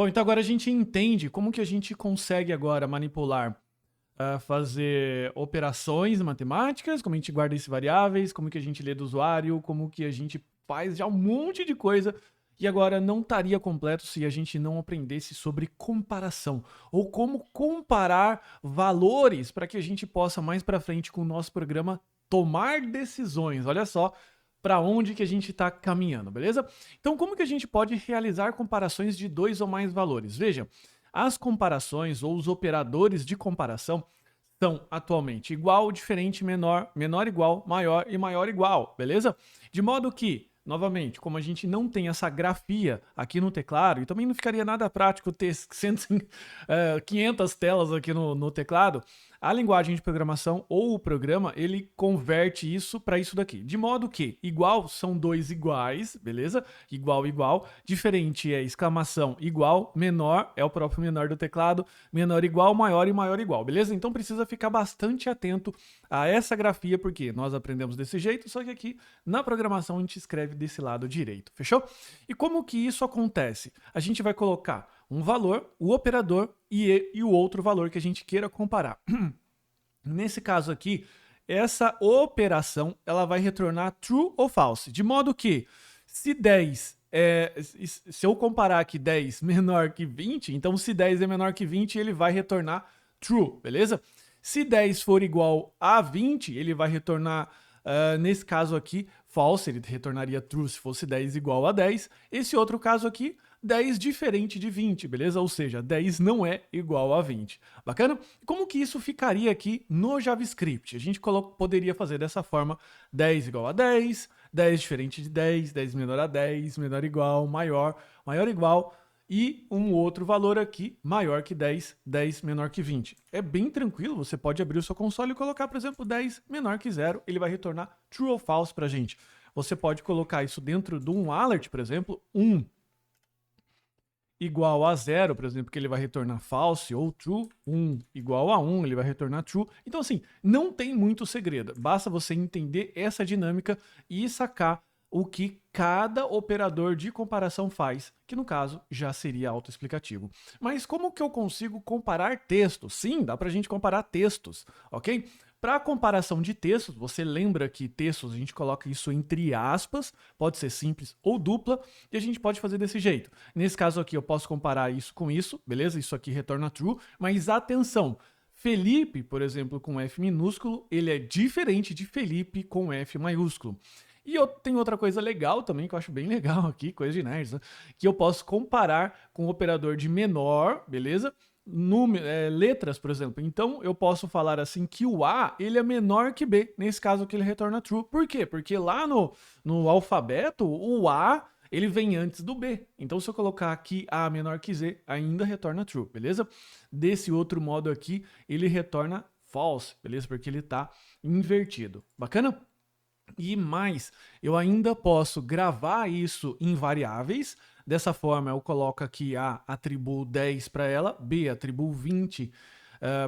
Bom, então agora a gente entende como que a gente consegue agora manipular, fazer operações matemáticas, como a gente guarda esses variáveis, como que a gente lê do usuário, como que a gente faz já um monte de coisa. E agora não estaria completo se a gente não aprendesse sobre comparação ou como comparar valores para que a gente possa mais para frente com o nosso programa tomar decisões. Olha só para onde que a gente está caminhando, beleza? Então, como que a gente pode realizar comparações de dois ou mais valores? Veja, as comparações ou os operadores de comparação são atualmente igual, diferente, menor, menor igual, maior e maior igual, beleza? De modo que, novamente, como a gente não tem essa grafia aqui no teclado, e também não ficaria nada prático ter 500 telas aqui no teclado, a linguagem de programação ou o programa, ele converte isso para isso daqui. De modo que igual são dois iguais, beleza? Igual, igual. Diferente é exclamação igual, menor é o próprio menor do teclado, menor igual, maior e maior igual, beleza? Então precisa ficar bastante atento a essa grafia, porque nós aprendemos desse jeito, só que aqui na programação a gente escreve desse lado direito, fechou? E como que isso acontece? A gente vai colocar um valor, o operador e o outro valor que a gente queira comparar. Nesse caso aqui, essa operação ela vai retornar true ou false, de modo que se 10 se eu comparar aqui 10 menor que 20, então se 10 é menor que 20, ele vai retornar true, beleza? Se 10 for igual a 20, ele vai retornar, nesse caso aqui, false, ele retornaria true se fosse 10 igual a 10. Esse outro caso aqui, 10 diferente de 20, beleza? Ou seja, 10 não é igual a 20. Bacana? Como que isso ficaria aqui no JavaScript? A gente poderia fazer dessa forma: 10 igual a 10, 10 diferente de 10, 10 menor a 10, menor igual, maior, maior igual, e um outro valor aqui maior que 10, 10 menor que 20. É bem tranquilo, você pode abrir o seu console e colocar, por exemplo, 10 menor que 0, ele vai retornar true ou false pra gente. Você pode colocar isso dentro de um alert, por exemplo, 1 igual a 0, por exemplo, que ele vai retornar false ou true, 1 igual a 1, ele vai retornar true. Então, assim, não tem muito segredo. Basta você entender essa dinâmica e sacar o que cada operador de comparação faz, que no caso já seria autoexplicativo. Mas como que eu consigo comparar textos? Sim, dá pra gente comparar textos, ok? Para comparação de textos, você lembra que textos a gente coloca isso entre aspas, pode ser simples ou dupla, e a gente pode fazer desse jeito. Nesse caso aqui eu posso comparar isso com isso, beleza? Isso aqui retorna true, mas atenção, Felipe, por exemplo, com F minúsculo, ele é diferente de Felipe com F maiúsculo. E tem outra coisa legal também, que eu acho bem legal aqui, coisa de nerds, né? Que eu posso comparar com o operador de menor, beleza? Letras, por exemplo. Então, eu posso falar assim que o A, ele é menor que B. Nesse caso aqui, ele retorna true. Por quê? Porque lá no alfabeto, o A, ele vem antes do B. Então, se eu colocar aqui A menor que Z, ainda retorna true, beleza? Desse outro modo aqui, ele retorna false, beleza? Porque ele está invertido. Bacana? E mais, eu ainda posso gravar isso em variáveis. Dessa forma, eu coloco aqui A, atribuo 10 para ela, B, atribuo 20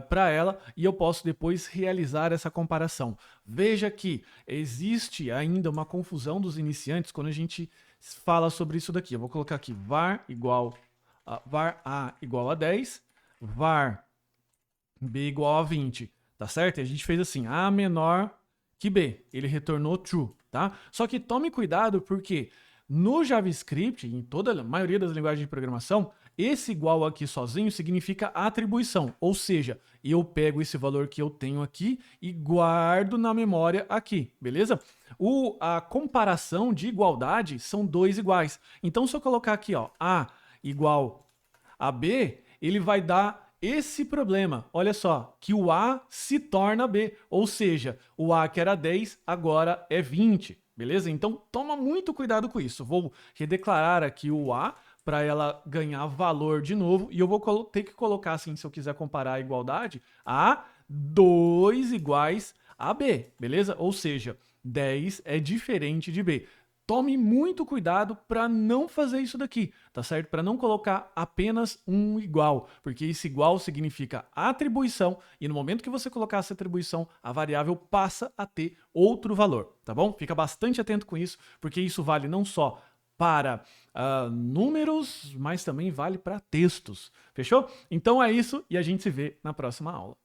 para ela, e eu posso depois realizar essa comparação. Veja que existe ainda uma confusão dos iniciantes quando a gente fala sobre isso daqui. Eu vou colocar aqui var A igual a 10, var B igual a 20, tá certo? E a gente fez assim, A menor que B, ele retornou true, tá? Só que tome cuidado porque no JavaScript, em toda a maioria das linguagens de programação, esse igual aqui sozinho significa atribuição, ou seja, eu pego esse valor que eu tenho aqui e guardo na memória aqui, beleza? A comparação de igualdade são dois iguais. Então, se eu colocar aqui, ó, A igual a B, ele vai dar esse problema, olha só, que o A se torna B, ou seja, o A que era 10 agora é 20, beleza? Então toma muito cuidado com isso. Vou redeclarar aqui o A para ela ganhar valor de novo e eu vou ter que colocar assim, se eu quiser comparar a igualdade, A 2 iguais a B, beleza? Ou seja, 10 é diferente de B. Tome muito cuidado para não fazer isso daqui, tá certo? Para não colocar apenas um igual, porque esse igual significa atribuição e no momento que você colocar essa atribuição, a variável passa a ter outro valor, tá bom? Fica bastante atento com isso, porque isso vale não só para números, mas também vale para textos. Fechou? Então é isso e a gente se vê na próxima aula.